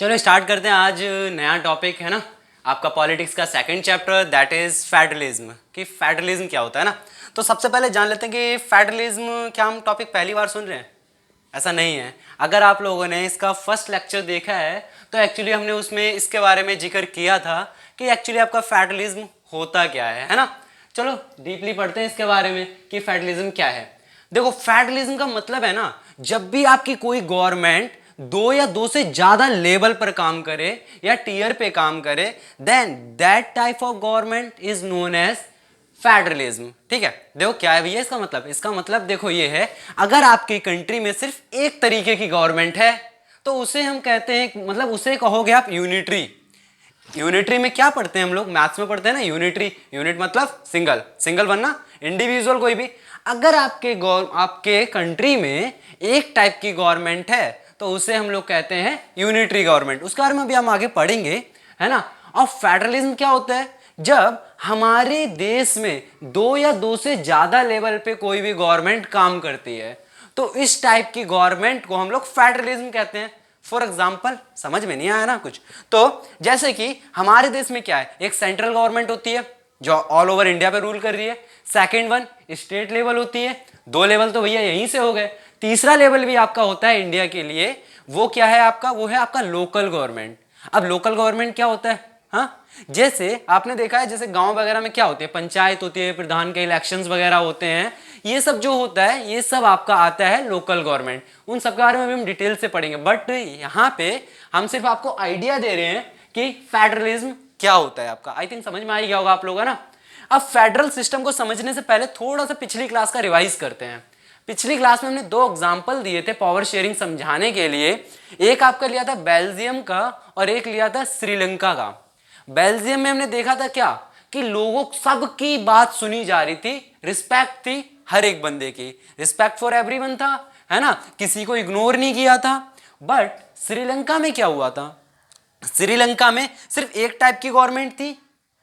चलो स्टार्ट करते हैं। आज नया टॉपिक है ना, आपका पॉलिटिक्स का second chapter, that is federalism. कि फेडरलिज्म क्या होता है ना। तो सबसे पहले जान लेते हैं कि फेडरलिज्म क्या हम टॉपिक पहली बार सुन रहे हैं। ऐसा नहीं है। अगर आप लोगों ने इसका फर्स्ट लेक्चर देखा है तो एक्चुअली हमने उसमें इसके बारे में जिक्र किया था कि एक्चुअली आपका फेडरलिज्म होता क्या है ना। चलो डीपली पढ़ते हैं इसके बारे में कि फेडरलिज्म क्या है। देखो, फेडरलिज्म का मतलब है ना, जब भी आपकी कोई गवर्नमेंट दो या दो से ज्यादा लेवल पर काम करे या टीयर पे काम करे, then that type of government is known as federalism. ठीक है, देखो क्या है भैया इसका मतलब। इसका मतलब देखो ये है, अगर आपकी कंट्री में सिर्फ एक तरीके की गवर्नमेंट है तो उसे हम कहते हैं, मतलब उसे कहोगे आप यूनिटरी। यूनिटरी में क्या पढ़ते हैं हम लोग, मैथ्स में पढ़ते हैं ना, यूनिटरी। यूनिट मतलब सिंगल, सिंगल बनना, इंडिविजुअल कोई भी। अगर आपके कंट्री में एक टाइप की गवर्नमेंट है तो उसे हम लोग कहते हैं यूनिटरी गवर्नमेंट। उसके बारे में भी हम आगे पढ़ेंगे, है ना। और फेडरलिज्म क्या होता है, जब हमारे देश में दो या दो से ज्यादा लेवल पे कोई भी गवर्नमेंट काम करती है तो इस टाइप की गवर्नमेंट को हम लोग फेडरलिज्म कहते हैं। फॉर एग्जाम्पल, समझ में नहीं आया ना कुछ, तो जैसे कि हमारे देश में क्या है, एक सेंट्रल गवर्नमेंट होती है जो ऑल ओवर इंडिया पे रूल कर रही है। सेकेंड वन स्टेट लेवल होती है। दो लेवल तो भैया यहीं से हो गए। तीसरा लेवल भी आपका होता है इंडिया के लिए, वो क्या है आपका, वो है आपका लोकल गवर्नमेंट। अब लोकल गवर्नमेंट क्या होता है, हाँ, जैसे आपने देखा है, जैसे गांव वगैरह में क्या होती है, पंचायत होती है, प्रधान के इलेक्शंस वगैरह होते हैं। ये सब जो होता है ये सब आपका आता है लोकल गवर्नमेंट। उन सब के बारे में भी हम डिटेल से पढ़ेंगे, बट यहाँ पे हम सिर्फ आपको आइडिया दे रहे हैं कि फेडरलिज्म क्या होता है आपका। आई थिंक समझ में आ गया होगा आप लोगों ना। अब फेडरल सिस्टम को समझने से पहले थोड़ा सा पिछली क्लास का रिवाइज करते हैं। पिछली क्लास में हमने दो एग्जाम्पल दिए थे पावर शेयरिंग समझाने के लिए। एक आपका लिया था बेल्जियम का और एक लिया था श्रीलंका का। बेल्जियम में हमने देखा था क्या, कि लोगों सबकी बात सुनी जा रही थी, रिस्पेक्ट थी हर एक बंदे की, रिस्पेक्ट फॉर एवरीवन था, है ना, किसी को इग्नोर नहीं किया था। बट श्रीलंका में क्या हुआ था, श्रीलंका में सिर्फ एक टाइप की गवर्नमेंट थी,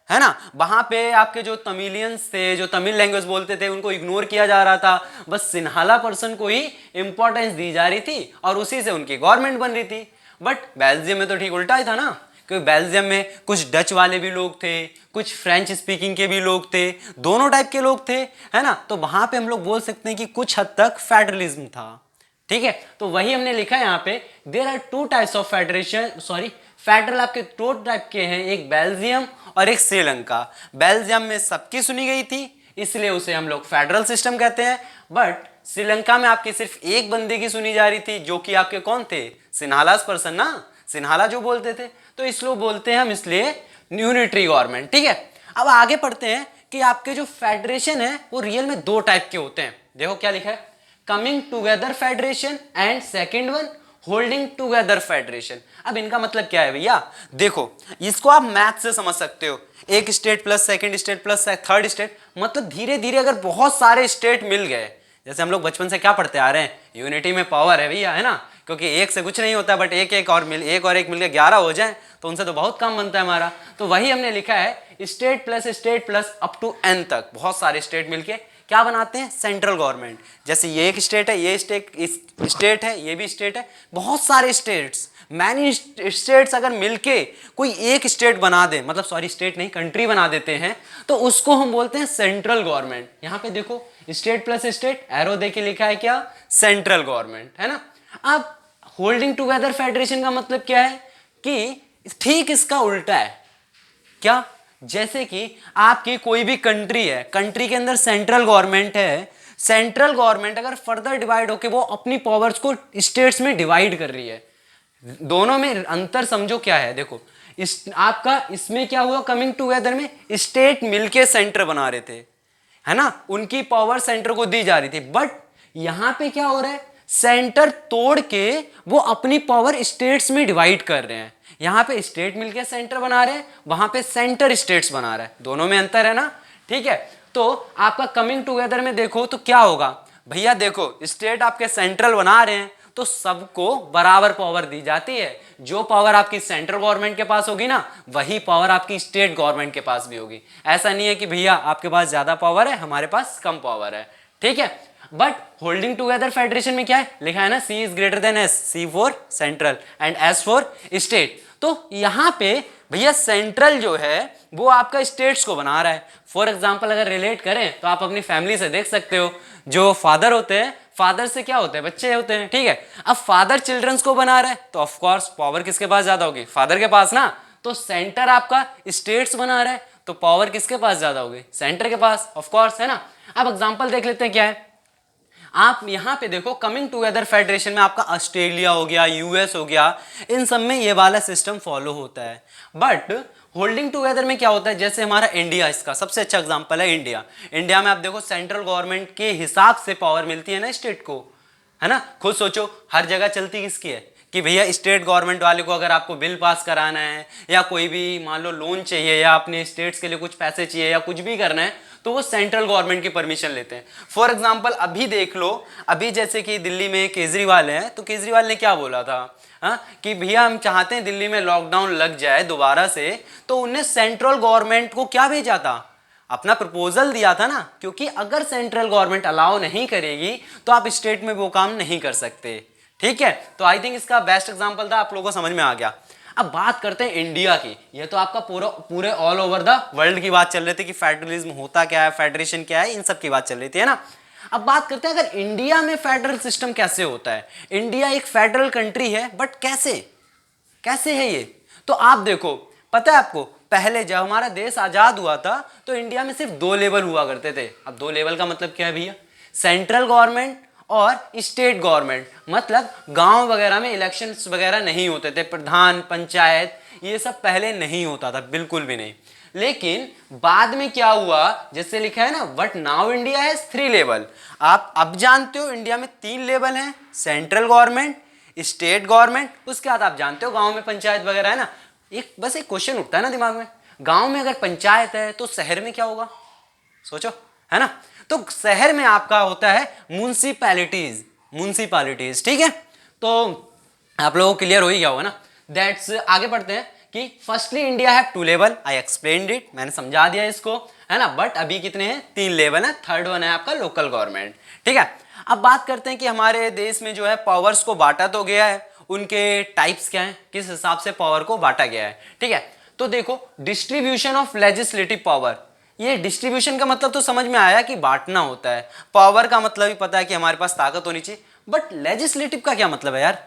है ना। वहां पे आपके जो तमिलियंस थे, जो तमिल लैंग्वेज बोलते थे, उनको इग्नोर किया जा रहा था। बस सिन्हाला पर्सन को ही इंपॉर्टेंस दी जा रही थी और उसी से उनकी गवर्नमेंट बन रही थी। बट बेल्जियम में तो ठीक उल्टा ही था ना, क्योंकि बेल्जियम में कुछ डच वाले भी लोग थे, कुछ फ्रेंच स्पीकिंग के भी लोग थे, दोनों टाइप के लोग थे, है ना। तो वहां पे हम लोग बोल सकते हैं कि कुछ हद तक फेडरलिज्म था। ठीक है, तो वही हमने लिखा है यहाँ पे, there are two types of federation, sorry, federal आपके दो टाइप के हैं, एक बेल्जियम और एक श्रीलंका। बेल्जियम में सबकी सुनी गई थी इसलिए उसे हम लोग फेडरल सिस्टम कहते हैं। बट श्रीलंका में आपकी सिर्फ एक बंदे की सुनी जा रही थी, जो कि आपके कौन थे, सिन्हालास पर्सन ना, सिन्हाला जो बोलते थे, तो इसलिए बोलते हैं हम इसलिए यूनिटरी गवर्नमेंट। ठीक है, अब आगे पढ़ते हैं कि आपके जो फेडरेशन है वो रियल में दो टाइप के होते हैं। देखो क्या लिखा है, coming together federation and second one holding together federation. अब इनका मतलब क्या है भैया, देखो इसको आप मैथ से समझ सकते हो, एक state plus second state plus third state, मतलब धीरे धीरे अगर बहुत सारे स्टेट मिल गए, जैसे हम लोग बचपन से क्या पढ़ते आ रहे हैं, यूनिटी में पावर है भैया, है ना, क्योंकि एक से कुछ नहीं होता, बट एक एक और एक मिलकर 11 हो जाए तो उनसे तो बहुत काम बनता है हमारा। तो वही हमने लिखा है, state plus up to N तक बहुत सारे स्टेट मिलके क्या बनाते हैं, सेंट्रल गवर्नमेंट। जैसे ये एक स्टेट है, ये स्टेट है, ये भी स्टेट है, बहुत सारे स्टेट्स, मैनी स्टेट्स अगर मिलके कोई एक स्टेट बना दे, मतलब सॉरी स्टेट नहीं कंट्री बना देते हैं, तो उसको हम बोलते हैं सेंट्रल गवर्नमेंट। यहां पे देखो स्टेट प्लस स्टेट एरो देके लिखा है क्या, सेंट्रल गवर्नमेंट, है ना। अब होल्डिंग टुगेदर फेडरेशन का मतलब क्या है, कि ठीक इसका उल्टा है। क्या, जैसे कि आपकी कोई भी कंट्री है, कंट्री के अंदर सेंट्रल गवर्नमेंट है, सेंट्रल गवर्नमेंट अगर फर्दर डिवाइड होकर वो अपनी पावर्स को स्टेट्स में डिवाइड कर रही है, दोनों में अंतर समझो क्या है। देखो आपका इसमें क्या हुआ, कमिंग टुगेदर में स्टेट मिलके सेंटर बना रहे थे, है ना, उनकी पावर सेंटर को दी जा रही थी। बट यहां पे क्या हो रहा है, सेंटर तोड़ के वो अपनी पावर स्टेट्स में डिवाइड कर रहे हैं। यहां पे स्टेट मिलके सेंटर बना रहे हैं, वहां पे सेंटर स्टेट्स बना रहा है, दोनों में अंतर है ना। ठीक है, तो आपका कमिंग टुगेदर में देखो तो क्या होगा भैया, देखो स्टेट आपके सेंट्रल बना रहे हैं तो सबको बराबर पावर दी जाती है। जो पावर आपकी सेंट्रल गवर्नमेंट के पास होगी ना, वही पावर आपकी स्टेट गवर्नमेंट के पास भी होगी। ऐसा नहीं है कि भैया आपके पास ज्यादा पावर है हमारे पास कम पावर है। ठीक है, बट होल्डिंग टुगेदर फेडरेशन में क्या है लिखा है ना, C is greater than S, C for central and S for state. तो यहाँ पे भैया सेंट्रल जो है वो आपका स्टेट्स को बना रहा है। फॉर एग्जाम्पल अगर रिलेट करें तो आप अपनी फैमिली से देख सकते हो, जो फादर होते हैं, फादर से क्या होते हैं, बच्चे होते हैं, ठीक है। अब फादर चिल्ड्रंस को बना रहा है तो ऑफ कोर्स पावर किसके पास ज्यादा होगी, फादर के पास ना। तो सेंटर आपका स्टेट्स बना रहा है तो पावर किसके पास ज्यादा होगी, सेंटर के पास, ऑफ कोर्स, है ना। अब एग्जांपल देख लेते हैं क्या है। आप यहां पे देखो कमिंग टुगेदर फेडरेशन में आपका ऑस्ट्रेलिया हो गया, यूएस हो गया, इन सब में ये वाला सिस्टम फॉलो होता है। बट होल्डिंग टुगेदर में क्या होता है, जैसे हमारा इंडिया, इसका सबसे अच्छा एग्जांपल है इंडिया। इंडिया में आप देखो सेंट्रल गवर्नमेंट के हिसाब से पावर मिलती है ना स्टेट को, है ना। खुद सोचो हर जगह चलती किसकी है कि भैया स्टेट गवर्नमेंट वाले को अगर आपको बिल पास कराना है या कोई भी मान लो लोन चाहिए या अपने स्टेट्स के लिए कुछ पैसे चाहिए या कुछ भी करना है तो वो सेंट्रल गवर्नमेंट की परमिशन लेते हैं। फॉर एग्जांपल अभी देख लो, अभी जैसे कि दिल्ली में केजरीवाल है तो केजरीवाल ने क्या बोला था, कि भैया हम चाहते हैं दिल्ली में लॉकडाउन लग जाए दोबारा से, तो उन्हें सेंट्रल गवर्नमेंट को क्या भेजा था, अपना प्रपोजल दिया था ना, क्योंकि अगर सेंट्रल गवर्नमेंट अलाउ नहीं करेगी तो आप स्टेट में वो काम नहीं कर सकते, ठीक है। तो आई थिंक इसका बेस्ट एग्जांपल था, आप लोगों को समझ में आ गया। अब बात करते हैं इंडिया की। ये तो आपका पूरे ऑल ओवर द वर्ल्ड की बात चल रही थी कि फेडरलिज्म होता क्या है, फेडरेशन क्या है, इन सब की बात चल रही थी, है ना। अब बात करते हैं अगर इंडिया में फेडरल सिस्टम कैसे होता है। इंडिया एक फेडरल कंट्री है, बट कैसे कैसे है ये, तो आप देखो, पता है आपको, पहले जब हमारा देश आजाद हुआ था तो इंडिया में सिर्फ 2 लेवल हुआ करते थे। अब 2 लेवल का मतलब क्या है भैया, सेंट्रल गवर्नमेंट और स्टेट गवर्नमेंट। मतलब गांव वगैरह में इलेक्शंस वगैरह नहीं होते थे, प्रधान, पंचायत, ये सब पहले नहीं होता था, बिल्कुल भी नहीं। लेकिन बाद में क्या हुआ, जैसे लिखा है ना, but now India has 3 level. आप अब जानते हो इंडिया में 3 लेवल हैं, सेंट्रल गवर्नमेंट, स्टेट गवर्नमेंट, उसके बाद आप जानते हो गांव में पंचायत वगैरह है ना। बस एक क्वेश्चन उठता है ना दिमाग में, गांव में अगर पंचायत है तो शहर में क्या होगा, सोचो, है ना। तो शहर में आपका होता है म्युनिसिपैलिटीज, म्युनिसिपैलिटीज, ठीक है। तो आप लोगों को क्लियर हो ही गया होगा ना। दैट्स, आगे बढ़ते हैं कि firstly India have 2 level, I explained it, मैंने समझा दिया इसको, है ना। बट अभी कितने हैं, 3 लेवल है, थर्ड वन है आपका लोकल गवर्नमेंट, ठीक है। अब बात करते हैं कि हमारे देश में जो है पावर्स को बांटा तो गया है, उनके टाइप्स क्या हैं, किस हिसाब से पावर को बांटा गया है, ठीक है। तो देखो डिस्ट्रीब्यूशन ऑफ लेजिस्लेटिव पावर, ये डिस्ट्रीब्यूशन का मतलब तो समझ में आया कि बांटना होता है, पावर का मतलब भी पता है कि हमारे पास ताकत होनी चाहिए, बट लेजिस्लेटिव का क्या मतलब है यार,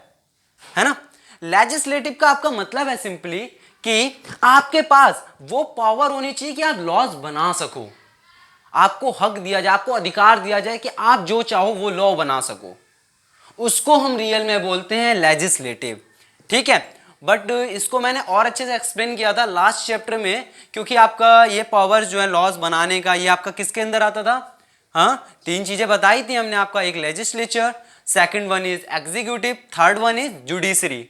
है ना। लेजिस्लेटिव का आपका मतलब है सिंपली कि आपके पास वो पावर होनी चाहिए कि आप लॉज बना सको, आपको हक दिया जाए, आपको अधिकार दिया जाए कि आप जो चाहो वो लॉ बना सको, उसको हम रियल में बोलते हैं लेजिस्लेटिव, ठीक है। बट इसको मैंने और अच्छे से एक्सप्लेन किया था लास्ट चैप्टर में, क्योंकि आपका ये पावर जो है लॉज बनाने का, ये आपका किसके अंदर आता था, हाँ 3 चीजें बताई थी हमने आपका, एक legislature, second one is executive, third one is judiciary,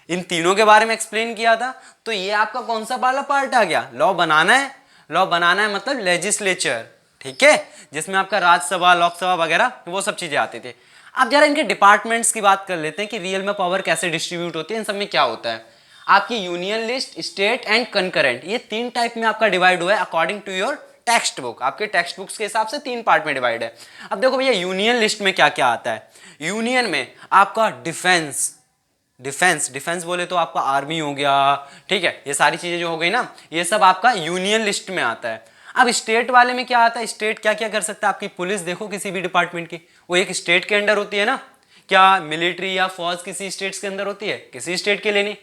इन तीनों के बारे में एक्सप्लेन किया था। तो ये आपका कौन सा वाला पार्ट आ गया, लॉ बनाना है, लॉ बनाना है मतलब लेजिस्लेचर, ठीक है, जिसमें आपका राज्यसभा, लोकसभा वगैरह वो सब चीजें आती थी। अब जरा इनके डिपार्टमेंट्स की बात कर लेते हैं कि रियल में पावर कैसे डिस्ट्रीब्यूट होती है, इन सब में क्या होता है। आपकी union list, state and concurrent, ये 3 टाइप में आपका डिवाइड हुआ है according to your text book, आपके टेक्स्ट बुक्स के हिसाब से 3 पार्ट में डिवाइड है। अब देखो भैया यूनियन लिस्ट में क्या क्या आता है। यूनियन में आपका डिफेंस, डिफेंस बोले तो आपका आर्मी हो गया, ठीक है, ये सारी चीजें जो हो गई ना, ये सब आपका यूनियन लिस्ट में आता है। अब स्टेट वाले में क्या आता है, स्टेट क्या क्या कर सकता है, आपकी पुलिस देखो किसी भी डिपार्टमेंट की, वो एक स्टेट के अंडर होती है ना, क्या मिलिट्री या फौज किसी स्टेट्स के अंदर होती है, किसी स्टेट के लिए नहीं,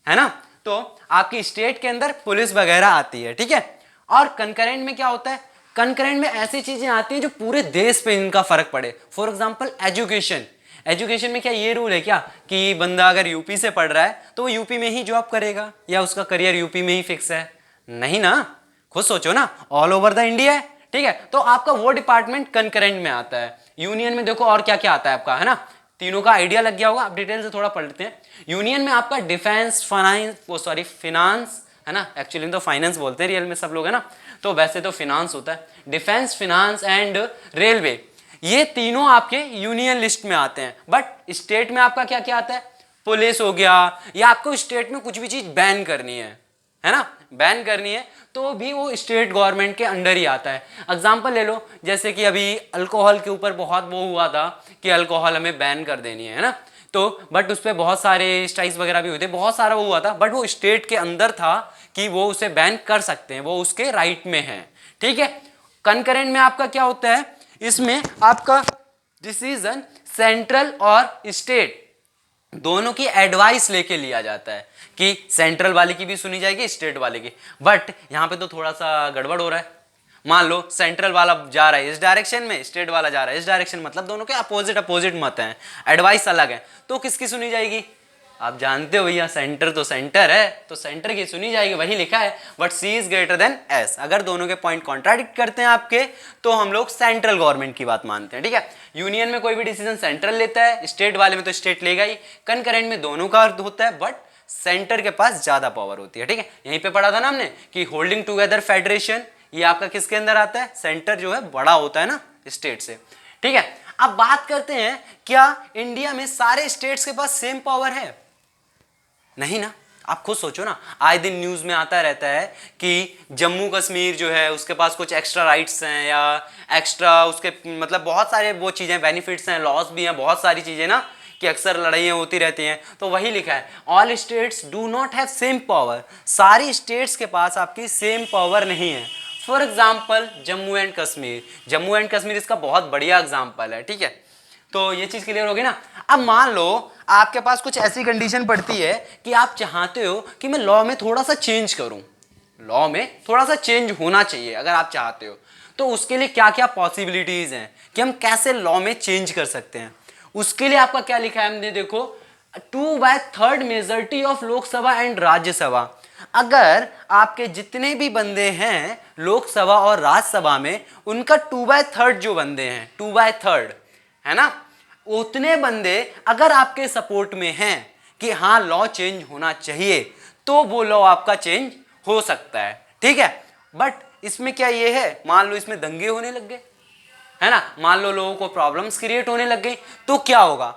है ना। तो आपकी स्टेट के अंदर पुलिस वगैरह आती है, ठीक है। और कंकरेंट में क्या होता है, कंकरेंट में ऐसी चीजें आती है जो पूरे देश पे इनका फर्क पड़े। फॉर एग्जाम्पल एजुकेशन, एजुकेशन में क्या ये रूल है क्या कि बंदा अगर यूपी से पढ़ रहा है तो वो यूपी में ही जॉब करेगा या उसका करियर यूपी में ही फिक्स है, नहीं ना, खुद सोचो ना, ऑल ओवर द इंडिया है, ठीक है। तो आपका वो डिपार्टमेंट कंकरेंट में आता है। यूनियन में देखो और क्या क्या आता है आपका, है ना, तीनों का आइडिया लग गया होगा, आप डिटेल से थोड़ा पढ़ लेते हैं। यूनियन में आपका डिफेंस, फिनांस, है ना, एक्चुअली तो फाइनेंस बोलते हैं रियल में सब लोग, है ना, तो वैसे तो फिनांस होता है, डिफेंस, फिनांस एंड रेलवे, ये तीनों आपके यूनियन लिस्ट में आते हैं। बट स्टेट में आपका क्या क्या आता है, पुलिस हो गया, या आपको स्टेट में कुछ भी चीज बैन करनी है, है ना, बैन करनी है तो भी वो स्टेट गवर्नमेंट के अंडर ही आता है। एग्जाम्पल ले लो, जैसे कि अभी अल्कोहल के ऊपर बहुत वो हुआ था कि अल्कोहल हमें बैन कर देनी है ना, तो बट उस पर बहुत सारे स्ट्राइक्स वगैरह भी हुए थे, बहुत सारा वो हुआ था, बट वो स्टेट के अंदर था कि वो उसे बैन कर सकते हैं, वो उसके राइट में है। ठीक है, कंकरेंट में आपका क्या होता है, इसमें आपका डिसीजन सेंट्रल और स्टेट दोनों की एडवाइस लेके लिया जाता है कि सेंट्रल वाले की भी सुनी जाएगी, स्टेट वाले की। बट यहां पे तो थोड़ा सा गड़बड़ हो रहा है। मान लो सेंट्रल वाला जा रहा है इस डायरेक्शन में, स्टेट वाला जा रहा है इस डायरेक्शन, मतलब दोनों के अपोजिट अपोजिट मत हैं, एडवाइस अलग है, तो किसकी सुनी जाएगी? आप जानते हो भैया, सेंटर तो सेंटर है, तो सेंटर की सुनी जाएगी, वही लिखा है। But C is greater than S, अगर दोनों के पॉइंट कॉन्ट्राडिक्ट करते हैं आपके, तो हम लोग सेंट्रल गवर्नमेंट की बात मानते हैं। ठीक है, यूनियन में कोई भी डिसीजन सेंट्रल लेता है, स्टेट वाले में तो स्टेट लेगा ही, कंकरेंट में दोनों का अर्थ होता है, बट सेंटर के पास ज्यादा पावर होती है। ठीक है, यहीं पे पढ़ा था ना हमने कि होल्डिंग टुगेदर फेडरेशन, ये आपका किसके अंदर आता है? सेंटर जो है बड़ा होता है ना स्टेट से। ठीक है, अब बात करते हैं, क्या इंडिया में सारे स्टेट्स के पास सेम पावर है? नहीं ना, आप खुद सोचो ना, आए दिन न्यूज में आता रहता है कि जम्मू कश्मीर जो है उसके पास कुछ एक्स्ट्रा राइट्स हैं, या एक्स्ट्रा उसके मतलब बहुत सारे वो चीजें, बेनिफिट्स हैं, लॉस भी हैं, बहुत सारी चीजें ना, कि अक्सर लड़ाइयाँ होती रहती हैं। तो वही लिखा है, all states do not have same power, सारी स्टेट्स के पास आपकी सेम पावर नहीं है। For example Jammu and Kashmir, Jammu and Kashmir इसका बहुत बढ़िया एग्जाम्पल है। ठीक है, तो ये चीज क्लियर होगी ना। अब मान लो आपके पास कुछ ऐसी कंडीशन पड़ती है कि आप चाहते हो कि मैं लॉ में थोड़ा सा चेंज करूं, लॉ में थोड़ा सा चेंज होना चाहिए, अगर आप चाहते हो तो उसके लिए क्या क्या पॉसिबिलिटीज हैं कि हम कैसे लॉ में चेंज कर सकते हैं। उसके लिए आपका क्या लिखा है हमने, देखो 2/3 majority of Lok Sabha and Rajya Sabha, अगर आपके जितने भी बंदे हैं लोकसभा और राज्यसभा में, उनका 2/3 जो बंदे हैं, 2/3 है ना, उतने बंदे अगर आपके सपोर्ट में हैं कि हाँ लॉ चेंज होना चाहिए, तो वो लॉ आपका चेंज हो सकता है। ठीक है, बट इसमें क्या ये है, मान लो इसमें दंगे होने लग गए, है ना, मान लो लोगों को प्रॉब्लम्स क्रिएट होने लग गई, तो क्या होगा?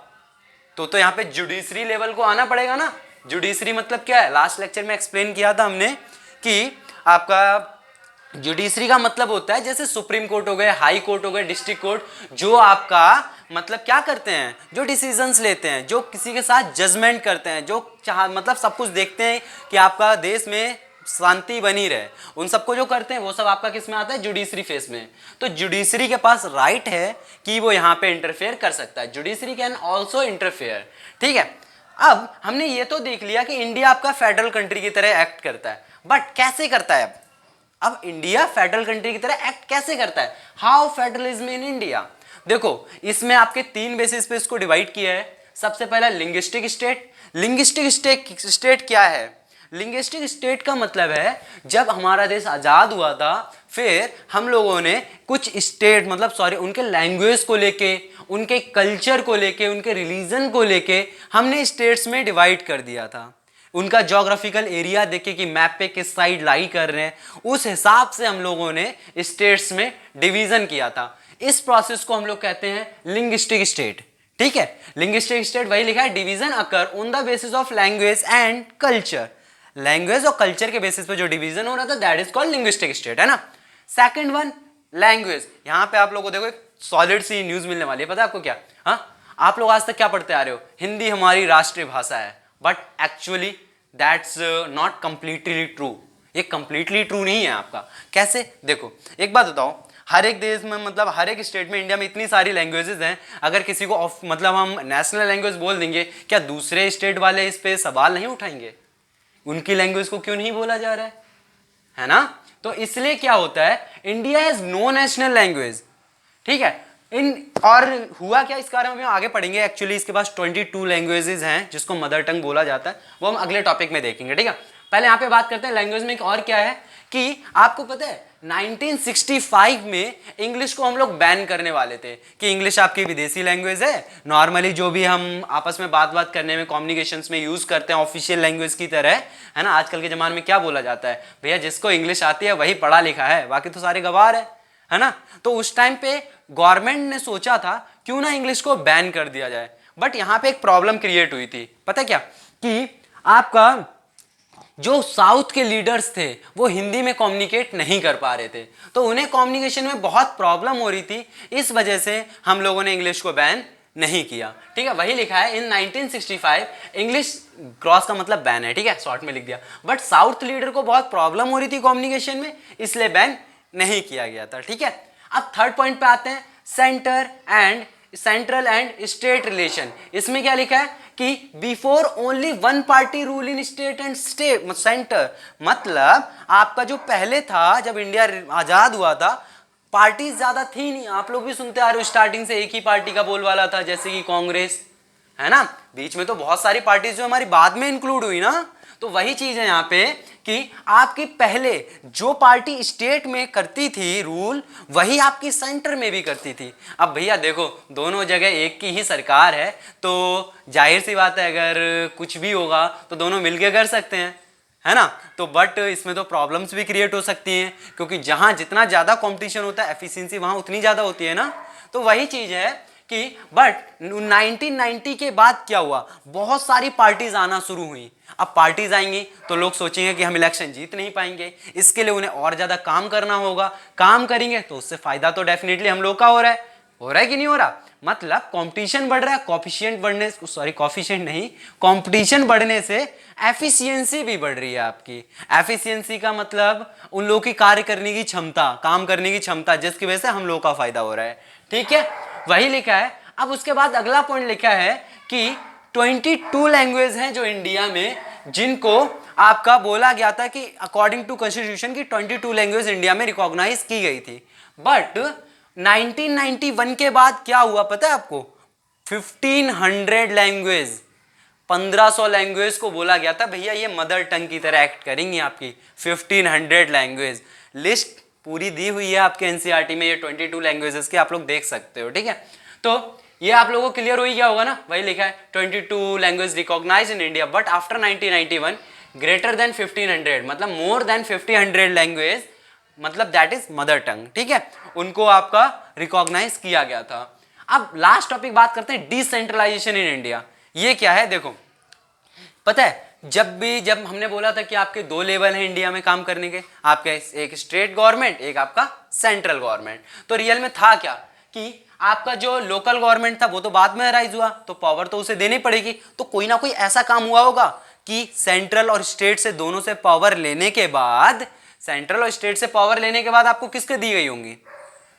तो यहाँ पे जुडिशरी लेवल को आना पड़ेगा ना। जुडिशरी मतलब क्या है, लास्ट लेक्चर में एक्सप्लेन किया था हमने कि आपका जुडिशरी का मतलब होता है जैसे सुप्रीम कोर्ट हो गए, हाई कोर्ट हो गए, डिस्ट्रिक्ट कोर्ट, जो आपका मतलब क्या करते हैं, जो डिसीजंस लेते हैं, जो किसी के साथ जजमेंट करते हैं, जो चाह मतलब सब कुछ देखते हैं कि आपका देश में शांति बनी रहे, उन सबको जो करते हैं वो सब आपका किस में आता है? जुडिशरी फेस में। तो जुडिशरी के पास राइट है कि वो यहाँ पे इंटरफेयर कर सकता है, जुडिशरी कैन ऑल्सो इंटरफेयर। ठीक है, अब हमने ये तो देख लिया कि इंडिया आपका फेडरल कंट्री की तरह एक्ट करता है, बट कैसे करता है? अब इंडिया फेडरल कंट्री की तरह एक्ट कैसे करता है? How federalism in India. देखो इसमें आपके 3 बेसिस पे इसको डिवाइड किया है। सबसे पहला लिंग्विस्टिक स्टेट। लिंग्विस्टिक स्टेट क्या है? लिंग्विस्टिक स्टेट का मतलब है जब हमारा देश आजाद हुआ था, फिर हम लोगों ने कुछ स्टेट मतलब सॉरी उनके लैंग्वेज को लेके, उनके कल्चर को लेके, उनके रिलीजन को लेके हमने स्टेट्स में डिवाइड कर दिया था। उनका ज्योग्राफिकल एरिया देखे कि मैप पे किस साइड लाई कर रहे हैं, उस हिसाब से हम लोगों ने स्टेट्स में डिवीजन किया था। इस प्रोसेस को हम लोग कहते हैं लिंग्विस्टिक स्टेट। ठीक है, लिंग्विस्टिक स्टेट वही लिखा है, division occur on the basis of language and culture. Language और कल्चर के बेसिस पे जो डिवीजन हो रहा था that is called linguistic state, है ना। Second one language. यहां पे आप लोगों को देखो एक सॉलिड सी न्यूज मिलने वाली है, पता है आपको क्या? हाँ, आप लोग आज तक क्या पढ़ते आ रहे हो? हिंदी हमारी राष्ट्रीय भाषा है, but actually that's not completely true. ये कंप्लीटली ट्रू नहीं है आपका। कैसे? देखो एक बात बताओ, हर एक देश में मतलब हर एक स्टेट में इंडिया में इतनी सारी लैंग्वेजेस हैं, अगर किसी को मतलब हम नेशनल लैंग्वेज बोल देंगे, क्या दूसरे स्टेट वाले इस पे सवाल नहीं उठाएंगे? उनकी लैंग्वेज को क्यों नहीं बोला जा रहा है ना? तो इसलिए क्या होता है, India has no national language. ठीक है, और हुआ क्या इस बारे में हम आगे पढ़ेंगे। एक्चुअली इसके पास 22 लैंग्वेजेस हैं जिसको मदर टंग बोला जाता है, वो हम अगले टॉपिक में देखेंगे। ठीक है, पहले यहाँ पे बात करते हैं लैंग्वेज में। एक और क्या है कि आपको पता है 1965 में इंग्लिश को हम लोग बैन करने वाले थे कि इंग्लिश आपकी विदेशी लैंग्वेज है, नॉर्मली जो भी हम आपस में बात करने में कम्युनिकेशंस में यूज करते हैं ऑफिशियल लैंग्वेज की तरह, है ना। आजकल के जमाने में क्या बोला जाता है, भैया जिसको इंग्लिश आती है वही पढ़ा लिखा है, बाकी तो सारे गवार है ना। तो उस टाइम पे गवर्नमेंट ने सोचा था क्यों ना इंग्लिश को बैन कर दिया जाए, बट यहाँ पे एक प्रॉब्लम क्रिएट हुई थी। पता क्या कि आपका जो साउथ के लीडर्स थे वो हिंदी में कम्युनिकेट नहीं कर पा रहे थे, तो उन्हें कम्युनिकेशन में बहुत प्रॉब्लम हो रही थी। इस वजह से हम लोगों ने इंग्लिश को बैन नहीं किया। ठीक है, वही लिखा है इन 1965 इंग्लिश क्रॉस का मतलब बैन है। ठीक है, शॉर्ट में लिख दिया, बट साउथ लीडर को बहुत प्रॉब्लम हो रही थी कम्युनिकेशन में, इसलिए बैन नहीं किया गया था। ठीक है, अब थर्ड पॉइंट पे आते हैं, सेंट्रल एंड स्टेट रिलेशन। इसमें क्या लिखा है कि before only one party rule in state and centre, मतलब आपका जो पहले था जब इंडिया आजाद हुआ था पार्टी ज्यादा थी नहीं, आप लोग भी सुनते आ रहे हो स्टार्टिंग से एक ही पार्टी का बोलबाला था, जैसे कि कांग्रेस है ना। बीच में तो बहुत सारी पार्टीज जो हमारी बाद में इंक्लूड हुई ना, तो वही चीज है यहाँ पे कि आपकी पहले जो पार्टी स्टेट में करती थी रूल वही आपकी सेंटर में भी करती थी। अब भैया देखो दोनों जगह एक की ही सरकार है, तो जाहिर सी बात है अगर कुछ भी होगा तो दोनों मिलके कर सकते हैं, है ना। तो बट इसमें तो प्रॉब्लम्स भी क्रिएट हो सकती हैं, क्योंकि जहां जितना ज्यादा कंपटीशन होता है एफिशिएंसी वहां उतनी ज्यादा होती है ना। तो वही चीज है कि बट 1990 के बाद क्या हुआ, बहुत सारी पार्टीज आना शुरू हुई। अब पार्टीज आएंगी तो लोग सोचेंगे कि हम इलेक्शन जीत नहीं पाएंगे, इसके लिए उन्हें और ज्यादा काम करना होगा, काम करेंगे तो उससे फायदा तो डेफिनेटली हम लोग का हो रहा है कि नहीं हो रहा। मतलब कंपटीशन बढ़ रहा है, कॉफिशिएंट नहीं, कंपटीशन बढ़ने से एफिशिएंसी भी बढ़ रही है आपकी। एफिशिएंसी का मतलब उन लोगों की कार्य करने की क्षमता, काम करने की क्षमता, जिसकी वजह से हम लोग का फायदा हो रहा है। ठीक है, वही लिखा है। अब उसके बाद अगला पॉइंट लिखा है कि 22 लैंग्वेज हैं जो इंडिया में, जिनको आपका बोला गया था कि अकॉर्डिंग टू कॉन्स्टिट्यूशन की 22 लैंग्वेज इंडिया में रिकॉग्नाइज की गई थी। बट 1991 के बाद क्या हुआ पता है आपको, 1500 लैंग्वेज, 1500 लैंग्वेज को बोला गया था भैया ये मदर टंग की तरह एक्ट करेंगी आपकी। 1500 लैंग्वेज, लिस्ट पूरी दी हुई है आपके एनसीईआरटी में, ये 22 लैंग्वेजेस के आप लोग देख सकते हो। ठीक है, तो ये आप लोगों को क्लियर हो ही गया होगा ना। वही लिखा है 22 language recognise in India but after 1991 greater than 1500, मतलब मोर देन 1500 लैंग्वेज, मतलब दैट इज मदर टंग। ठीक है, उनको आपका रिकॉग्नाइज किया गया था। अब लास्ट टॉपिक बात करते हैं, डिसेंट्रलाइजेशन इन इंडिया। ये क्या है देखो, पता है जब हमने बोला था कि आपके दो लेवल हैं इंडिया में काम करने के, आपके एक स्टेट गवर्नमेंट, एक आपका सेंट्रल गवर्नमेंट, तो रियल में था क्या कि आपका जो लोकल गवर्नमेंट था वो तो बाद में राइज हुआ, तो पावर तो उसे देनी पड़ेगी। तो कोई ना कोई ऐसा काम हुआ होगा कि सेंट्रल और स्टेट से दोनों से पावर लेने के बाद, सेंट्रल और स्टेट से पावर लेने के बाद आपको किसके दी गई होंगी,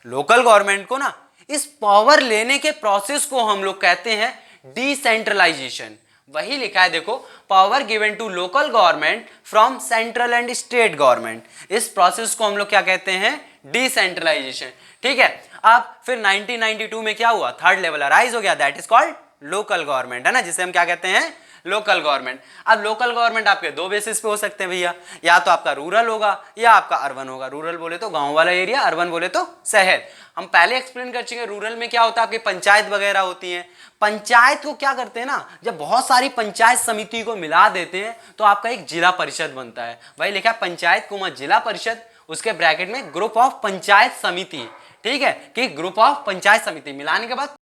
लोकल गवर्नमेंट को ना। इस पावर लेने के प्रोसेस को हम लोग कहते हैं डिसेंट्रलाइजेशन। वही लिखा है देखो, power given to local government from central and state government. इस प्रोसेस को हम लोग क्या कहते हैं, डिसेंट्रलाइजेशन। ठीक है, अब फिर 1992 में क्या हुआ, थर्ड लेवल राइज हो गया, that is called local government, है ना, जिसे हम क्या कहते हैं, लोकल गवर्नमेंट। अब लोकल गवर्नमेंट आपके दो बेसिस पे हो सकते हैं भैया, या तो आपका रूरल होगा या आपका अर्बन होगा। रूरल बोले तो गांव वाला एरिया, अर्बन बोले तो शहर। हम पहले एक्सप्लेन कर चुके हैं, रूरल में क्या होता है, आपकी पंचायत वगैरह होती है। पंचायत को क्या करते हैं ना, जब बहुत सारी पंचायत समिति को मिला देते हैं तो आपका एक जिला परिषद बनता है। वही लिखा है पंचायत को जिला परिषद, उसके ब्रैकेट में ग्रुप ऑफ पंचायत समिति। ठीक है, कि ग्रुप ऑफ पंचायत समिति मिलाने के बाद